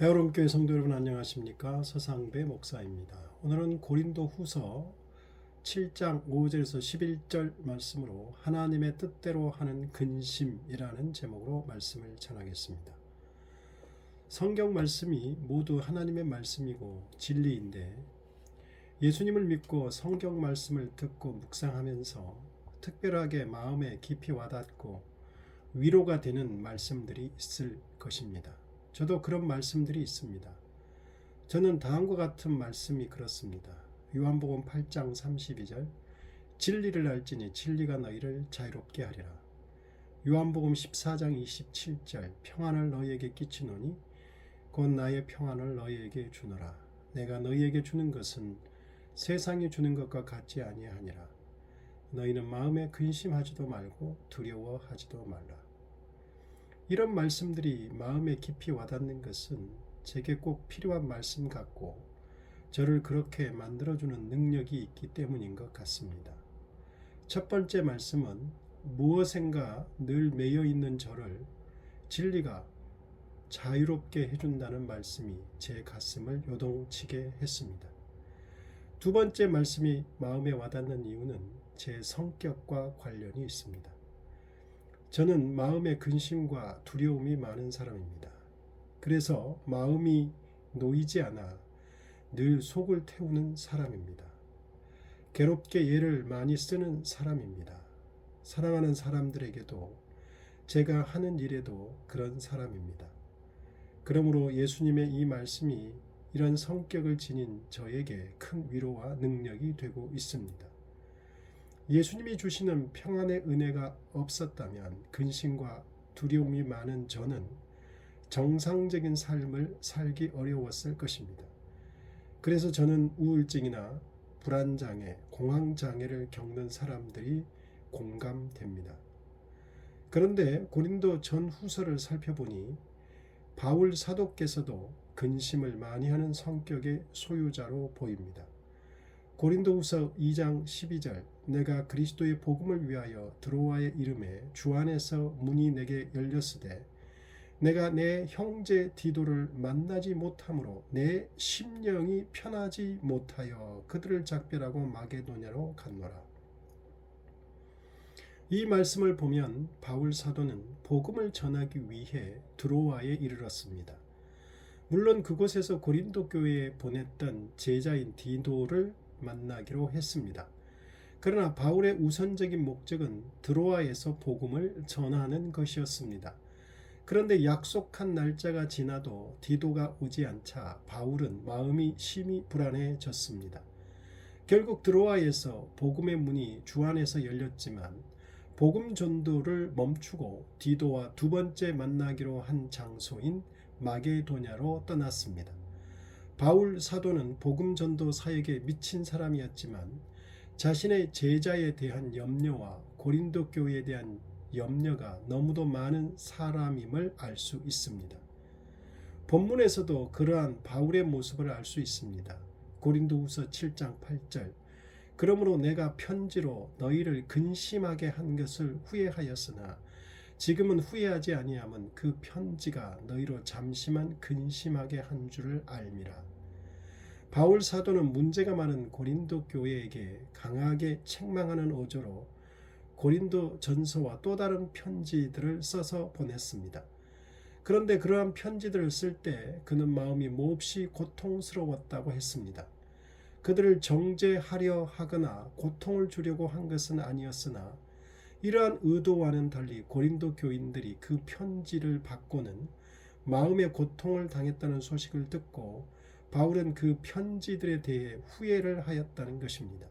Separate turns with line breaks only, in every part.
헤어롬교회 성도 여러분 안녕하십니까? 서상배 목사입니다. 오늘은 고린도후서 7장 5절에서 11절 말씀으로 하나님의 뜻대로 하는 근심이라는 제목으로 말씀을 전하겠습니다. 성경 말씀이 모두 하나님의 말씀이고 진리인데 예수님을 믿고 성경 말씀을 듣고 묵상하면서 특별하게 마음에 깊이 와닿고 위로가 되는 말씀들이 있을 것입니다. 저도 그런 말씀들이 있습니다. 저는 다음과 같은 말씀이 그렇습니다. 요한복음 8장 32절 진리를 알지니 진리가 너희를 자유롭게 하리라. 요한복음 14장 27절 평안을 너희에게 끼치노니 곧 나의 평안을 너희에게 주노라. 내가 너희에게 주는 것은 세상이 주는 것과 같지 아니하니라. 너희는 마음에 근심하지도 말고 두려워하지도 말라. 이런 말씀들이 마음에 깊이 와닿는 것은 제게 꼭 필요한 말씀 같고 저를 그렇게 만들어주는 능력이 있기 때문인 것 같습니다. 첫 번째 말씀은 무엇인가 늘 매여 있는 저를 진리가 자유롭게 해준다는 말씀이 제 가슴을 요동치게 했습니다. 두 번째 말씀이 마음에 와닿는 이유는 제 성격과 관련이 있습니다. 저는 마음에 근심과 두려움이 많은 사람입니다. 그래서 마음이 놓이지 않아 늘 속을 태우는 사람입니다. 괴롭게 애를 많이 쓰는 사람입니다. 사랑하는 사람들에게도 제가 하는 일에도 그런 사람입니다. 그러므로 예수님의 이 말씀이 이런 성격을 지닌 저에게 큰 위로와 능력이 되고 있습니다. 예수님이 주시는 평안의 은혜가 없었다면 근심과 두려움이 많은 저는 정상적인 삶을 살기 어려웠을 것입니다. 그래서 저는 우울증이나 불안장애, 공황장애를 겪는 사람들이 공감됩니다. 그런데 고린도 전후서를 살펴보니 바울 사도께서도 근심을 많이 하는 성격의 소유자로 보입니다. 고린도후서 2장 12절 내가 그리스도의 복음을 위하여 드로아의 이름에 주 안에서 문이 내게 열렸으되 내가 내 형제 디도를 만나지 못함으로 내 심령이 편하지 못하여 그들을 작별하고 마게도냐로 갔노라. 이 말씀을 보면 바울 사도는 복음을 전하기 위해 드로아에 이르렀습니다. 물론 그곳에서 고린도 교회에 보냈던 제자인 디도를 만나기로 했습니다. 그러나 바울의 우선적인 목적은 드로아에서 복음을 전하는 것이었습니다. 그런데 약속한 날짜가 지나도 디도가 오지 않자 바울은 마음이 심히 불안해졌습니다. 결국 드로아에서 복음의 문이 주 안에서 열렸지만 복음 전도를 멈추고 디도와 두 번째 만나기로 한 장소인 마게도냐로 떠났습니다. 바울 사도는 복음 전도 사역에 미친 사람이었지만 자신의 제자에 대한 염려와 고린도 교회에 대한 염려가 너무도 많은 사람임을 알 수 있습니다. 본문에서도 그러한 바울의 모습을 알 수 있습니다. 고린도후서 7장 8절 그러므로 내가 편지로 너희를 근심하게 한 것을 후회하였으나 지금은 후회하지 아니함은 그 편지가 너희로 잠시만 근심하게 한 줄을 알미라. 바울 사도는 문제가 많은 고린도 교회에게 강하게 책망하는 어조로 고린도 전서와 또 다른 편지들을 써서 보냈습니다. 그런데 그러한 편지들을 쓸 때 그는 마음이 몹시 고통스러웠다고 했습니다. 그들을 정죄하려 하거나 고통을 주려고 한 것은 아니었으나 이러한 의도와는 달리 고린도 교인들이 그 편지를 받고는 마음의 고통을 당했다는 소식을 듣고 바울은 그 편지들에 대해 후회를 하였다는 것입니다.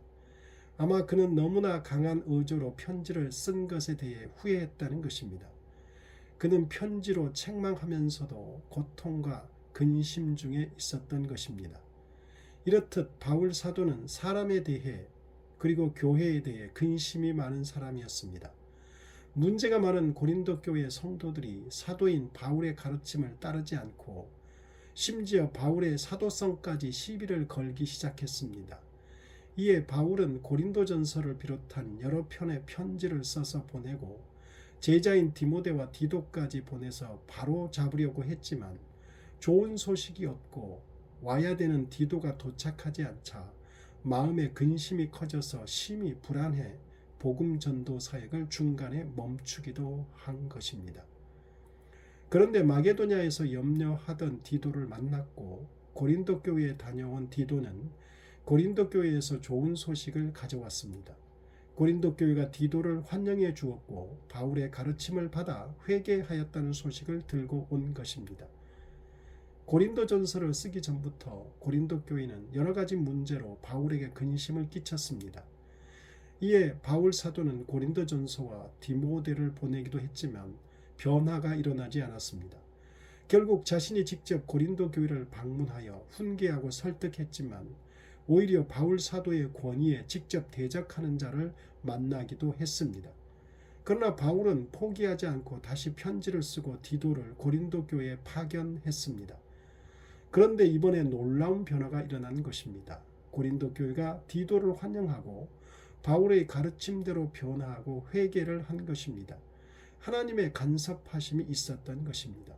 아마 그는 너무나 강한 의조로 편지를 쓴 것에 대해 후회했다는 것입니다. 그는 편지로 책망하면서도 고통과 근심 중에 있었던 것입니다. 이렇듯 바울 사도는 사람에 대해 그리고 교회에 대해 근심이 많은 사람이었습니다. 문제가 많은 고린도 교회 성도들이 사도인 바울의 가르침을 따르지 않고 심지어 바울의 사도성까지 시비를 걸기 시작했습니다. 이에 바울은 고린도전서를 비롯한 여러 편의 편지를 써서 보내고 제자인 디모데와 디도까지 보내서 바로 잡으려고 했지만 좋은 소식이 없고 와야 되는 디도가 도착하지 않자 마음의 근심이 커져서 심히 불안해 복음 전도 사역을 중간에 멈추기도 한 것입니다. 그런데 마게도냐에서 염려하던 디도를 만났고 고린도 교회에 다녀온 디도는 고린도 교회에서 좋은 소식을 가져왔습니다. 고린도 교회가 디도를 환영해 주었고 바울의 가르침을 받아 회개하였다는 소식을 들고 온 것입니다. 고린도전서를 쓰기 전부터 고린도 교회는 여러 가지 문제로 바울에게 근심을 끼쳤습니다. 이에 바울 사도는 고린도전서와 디모데를 보내기도 했지만 변화가 일어나지 않았습니다. 결국 자신이 직접 고린도 교회를 방문하여 훈계하고 설득했지만 오히려 바울 사도의 권위에 직접 대적하는 자를 만나기도 했습니다. 그러나 바울은 포기하지 않고 다시 편지를 쓰고 디도를 고린도 교회에 파견했습니다. 그런데 이번에 놀라운 변화가 일어난 것입니다. 고린도 교회가 디도를 환영하고 바울의 가르침대로 변화하고 회개를 한 것입니다. 하나님의 간섭하심이 있었던 것입니다.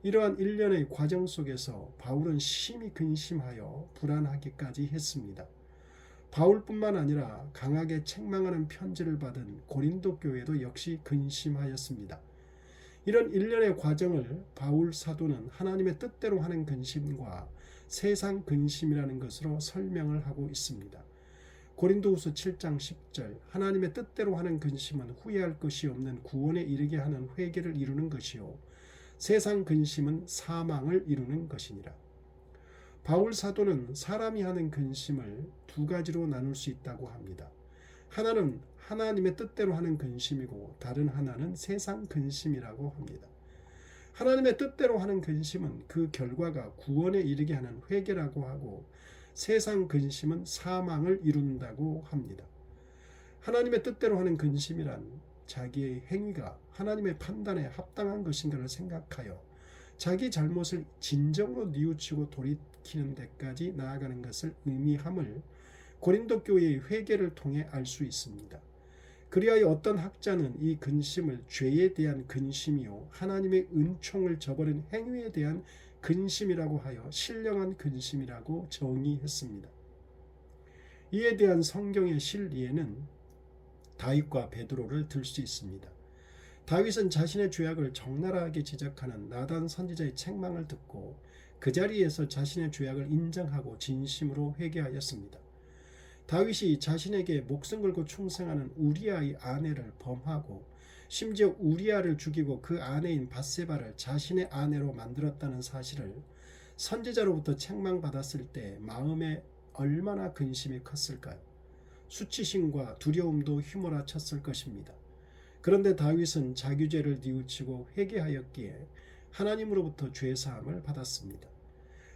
이러한 일련의 과정 속에서 바울은 심히 근심하여 불안하기까지 했습니다. 바울뿐만 아니라 강하게 책망하는 편지를 받은 고린도 교회도 역시 근심하였습니다. 이런 일련의 과정을 바울 사도는 하나님의 뜻대로 하는 근심과 세상 근심이라는 것으로 설명을 하고 있습니다. 고린도후서 7장 10절 하나님의 뜻대로 하는 근심은 후회할 것이 없는 구원에 이르게 하는 회개를 이루는 것이요 세상 근심은 사망을 이루는 것이니라. 바울 사도는 사람이 하는 근심을 두 가지로 나눌 수 있다고 합니다. 하나는 하나님의 뜻대로 하는 근심이고 다른 하나는 세상 근심이라고 합니다. 하나님의 뜻대로 하는 근심은 그 결과가 구원에 이르게 하는 회개라고 하고 세상 근심은 사망을 이룬다고 합니다. 하나님의 뜻대로 하는 근심이란 자기의 행위가 하나님의 판단에 합당한 것인가를 생각하여 자기 잘못을 진정으로 뉘우치고 돌이키는 데까지 나아가는 것을 의미함을 고린도 교회의 회개를 통해 알 수 있습니다. 그리하여 어떤 학자는 이 근심을 죄에 대한 근심이요 하나님의 은총을 저버린 행위에 대한 근심이라고 하여 신령한 근심이라고 정의했습니다. 이에 대한 성경의 실이해는 다윗과 베드로를 들 수 있습니다. 다윗은 자신의 죄악을 적나라하게 지적하는 나단 선지자의 책망을 듣고 그 자리에서 자신의 죄악을 인정하고 진심으로 회개하였습니다. 다윗이 자신에게 목숨 걸고 충성하는 우리아의 아내를 범하고 심지어 우리아를 죽이고 그 아내인 밧세바를 자신의 아내로 만들었다는 사실을 선지자로부터 책망받았을 때 마음에 얼마나 근심이 컸을까요? 수치심과 두려움도 휘몰아쳤을 것입니다. 그런데 다윗은 자기 죄를 뉘우치고 회개하였기에 하나님으로부터 죄사함을 받았습니다.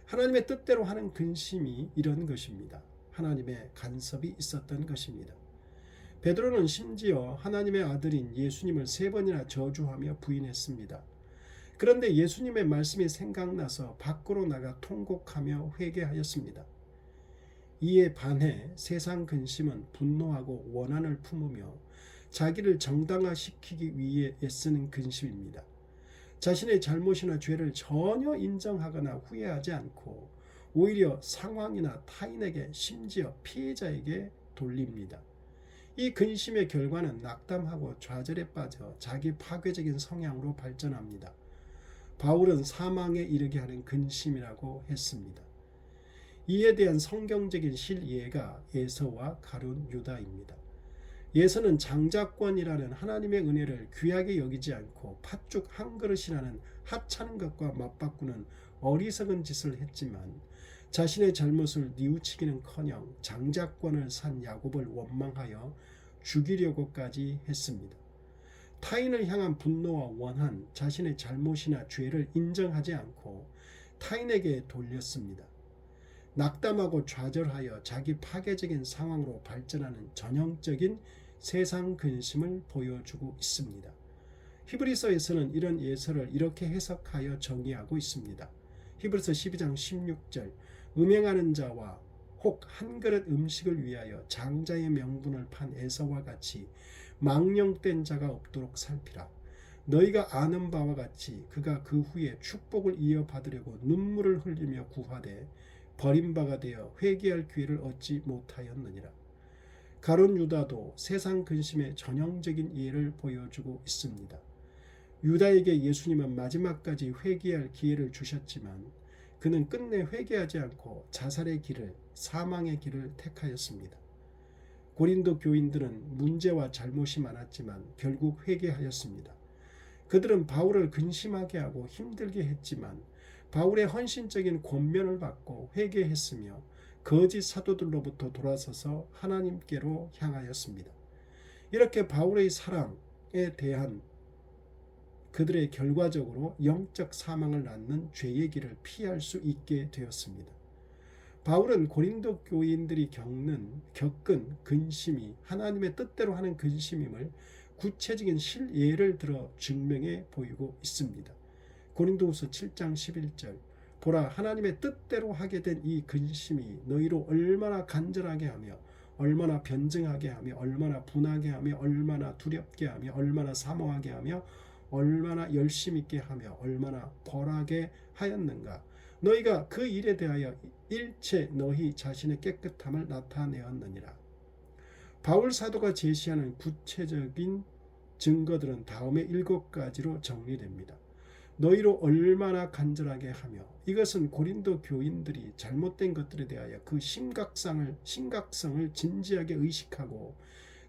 하나님의 뜻대로 하는 근심이 이런 것입니다. 하나님의 간섭이 있었던 것입니다. 베드로는 심지어 하나님의 아들인 예수님을 3번이나 저주하며 부인했습니다. 그런데 예수님의 말씀이 생각나서 밖으로 나가 통곡하며 회개하였습니다. 이에 반해 세상 근심은 분노하고 원한을 품으며 자기를 정당화시키기 위해 애쓰는 근심입니다. 자신의 잘못이나 죄를 전혀 인정하거나 후회하지 않고 오히려 상황이나 타인에게 심지어 피해자에게 돌립니다. 이 근심의 결과는 낙담하고 좌절에 빠져 자기 파괴적인 성향으로 발전합니다. 바울은 사망에 이르게 하는 근심이라고 했습니다. 이에 대한 성경적인 실이해가 에서와 가룟 유다입니다. 에서는 장자권이라는 하나님의 은혜를 귀하게 여기지 않고 팥죽 한 그릇이라는 하찮은 것과 맞바꾸는 어리석은 짓을 했지만 자신의 잘못을 뉘우치기는커녕 장자권을 산 야곱을 원망하여 죽이려고까지 했습니다. 타인을 향한 분노와 원한, 자신의 잘못이나 죄를 인정하지 않고 타인에게 돌렸습니다. 낙담하고 좌절하여 자기 파괴적인 상황으로 발전하는 전형적인 세상 근심을 보여주고 있습니다. 히브리서에서는 이런 예서를 이렇게 해석하여 정의하고 있습니다. 히브리서 12장 16절 음행하는 자와 혹 한 그릇 음식을 위하여 장자의 명분을 판 에서와 같이 망령된 자가 없도록 살피라. 너희가 아는 바와 같이 그가 그 후에 축복을 이어받으려고 눈물을 흘리며 구하되 버림바가 되어 회개할 기회를 얻지 못하였느니라. 가룟 유다도 세상 근심의 전형적인 예를 보여주고 있습니다. 유다에게 예수님은 마지막까지 회개할 기회를 주셨지만 그는 끝내 회개하지 않고 자살의 길을, 사망의 길을 택하였습니다. 고린도 교인들은 문제와 잘못이 많았지만 결국 회개하였습니다. 그들은 바울을 근심하게 하고 힘들게 했지만 바울의 헌신적인 권면을 받고 회개했으며 거짓 사도들로부터 돌아서서 하나님께로 향하였습니다. 이렇게 바울의 사랑에 대한 그들의 결과적으로 영적 사망을 낳는 죄의 길을 피할 수 있게 되었습니다. 바울은 고린도 교인들이 겪은 근심이 하나님의 뜻대로 하는 근심임을 구체적인 실예를 들어 증명해 보이고 있습니다. 고린도후서 7장 11절 보라 하나님의 뜻대로 하게 된 이 근심이 너희로 얼마나 간절하게 하며 얼마나 변증하게 하며 얼마나 분하게 하며 얼마나 두렵게 하며 얼마나 사모하게 하며 얼마나 열심 있게 하며 얼마나 벌하게 하였는가. 너희가 그 일에 대하여 일체 너희 자신의 깨끗함을 나타내었느니라. 바울 사도가 제시하는 구체적인 증거들은 다음의 7가지로 정리됩니다. 너희로 얼마나 간절하게 하며 이것은 고린도 교인들이 잘못된 것들에 대하여 그 심각성을 진지하게 의식하고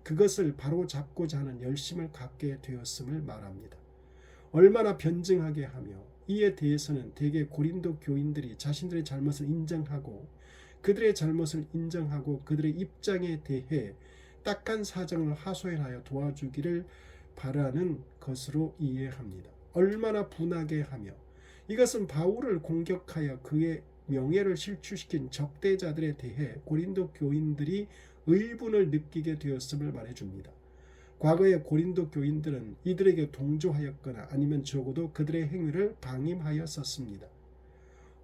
그것을 바로잡고자 하는 열심을 갖게 되었음을 말합니다. 얼마나 변증하게 하며 이에 대해서는 대개 고린도 교인들이 자신들의 잘못을 인정하고 그들의 잘못을 인정하고 그들의 입장에 대해 딱한 사정을 하소연하여 도와주기를 바라는 것으로 이해합니다. 얼마나 분하게 하며 이것은 바울을 공격하여 그의 명예를 실추시킨 적대자들에 대해 고린도 교인들이 의분을 느끼게 되었음을 말해줍니다. 과거의 고린도 교인들은 이들에게 동조하였거나 아니면 적어도 그들의 행위를 방임하였었습니다.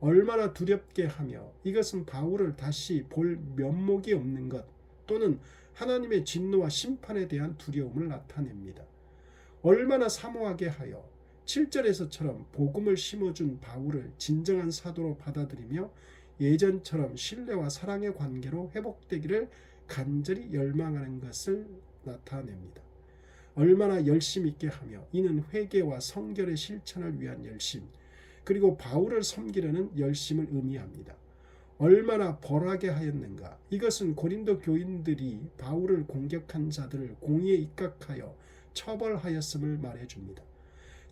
얼마나 두렵게 하며 이것은 바울을 다시 볼 면목이 없는 것 또는 하나님의 진노와 심판에 대한 두려움을 나타냅니다. 얼마나 사모하게 하여 7절에서처럼 복음을 심어준 바울을 진정한 사도로 받아들이며 예전처럼 신뢰와 사랑의 관계로 회복되기를 간절히 열망하는 것을 나타냅니다. 얼마나 열심 있게 하며 이는 회개와 성결의 실천을 위한 열심 그리고 바울을 섬기려는 열심을 의미합니다. 얼마나 벌하게 하였는가. 이것은 고린도 교인들이 바울을 공격한 자들을 공의에 입각하여 처벌하였음을 말해줍니다.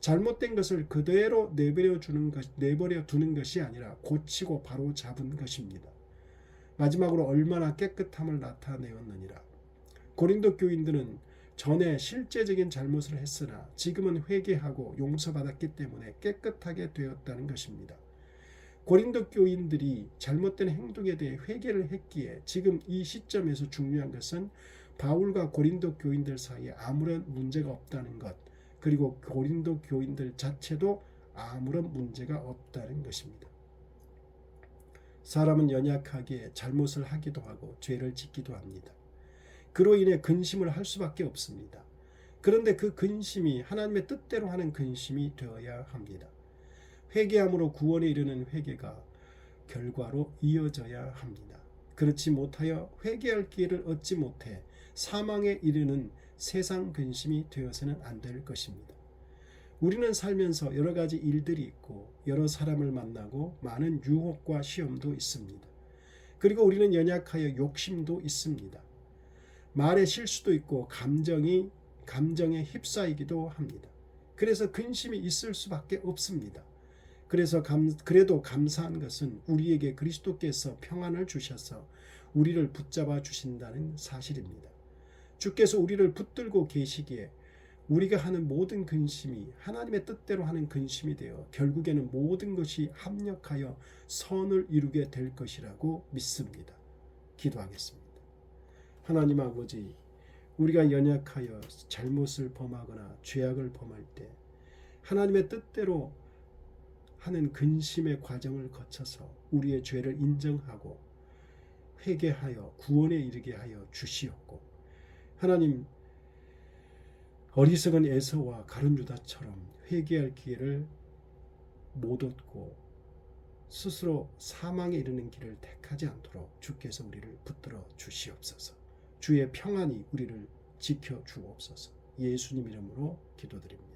잘못된 것을 그대로 내버려 두는 것이 아니라 고치고 바로 잡은 것입니다. 마지막으로 얼마나 깨끗함을 나타내었느니라. 고린도 교인들은 전에 실제적인 잘못을 했으나 지금은 회개하고 용서받았기 때문에 깨끗하게 되었다는 것입니다. 고린도 교인들이 잘못된 행동에 대해 회개를 했기에 지금 이 시점에서 중요한 것은 바울과 고린도 교인들 사이에 아무런 문제가 없다는 것 그리고 고린도 교인들 자체도 아무런 문제가 없다는 것입니다. 사람은 연약하기에 잘못을 하기도 하고 죄를 짓기도 합니다. 그로 인해 근심을 할 수밖에 없습니다. 그런데 그 근심이 하나님의 뜻대로 하는 근심이 되어야 합니다. 회개함으로 구원에 이르는 회개가 결과로 이어져야 합니다. 그렇지 못하여 회개할 기회를 얻지 못해 사망에 이르는 세상 근심이 되어서는 안 될 것입니다. 우리는 살면서 여러 가지 일들이 있고 여러 사람을 만나고 많은 유혹과 시험도 있습니다. 그리고 우리는 연약하여 욕심도 있습니다. 말의 실수도 있고 감정에 휩싸이기도 합니다. 그래서 근심이 있을 수밖에 없습니다. 그래도 감사한 것은 우리에게 그리스도께서 평안을 주셔서 우리를 붙잡아 주신다는 사실입니다. 주께서 우리를 붙들고 계시기에 우리가 하는 모든 근심이 하나님의 뜻대로 하는 근심이 되어 결국에는 모든 것이 합력하여 선을 이루게 될 것이라고 믿습니다. 기도하겠습니다. 하나님 아버지, 우리가 연약하여 잘못을 범하거나 죄악을 범할 때 하나님의 뜻대로 하는 근심의 과정을 거쳐서 우리의 죄를 인정하고 회개하여 구원에 이르게 하여 주시옵고 하나님 어리석은 에서와 가룟 유다처럼 회개할 기회를 못 얻고 스스로 사망에 이르는 길을 택하지 않도록 주께서 우리를 붙들어 주시옵소서. 주의 평안이 우리를 지켜 주옵소서. 예수님 이름으로 기도드립니다.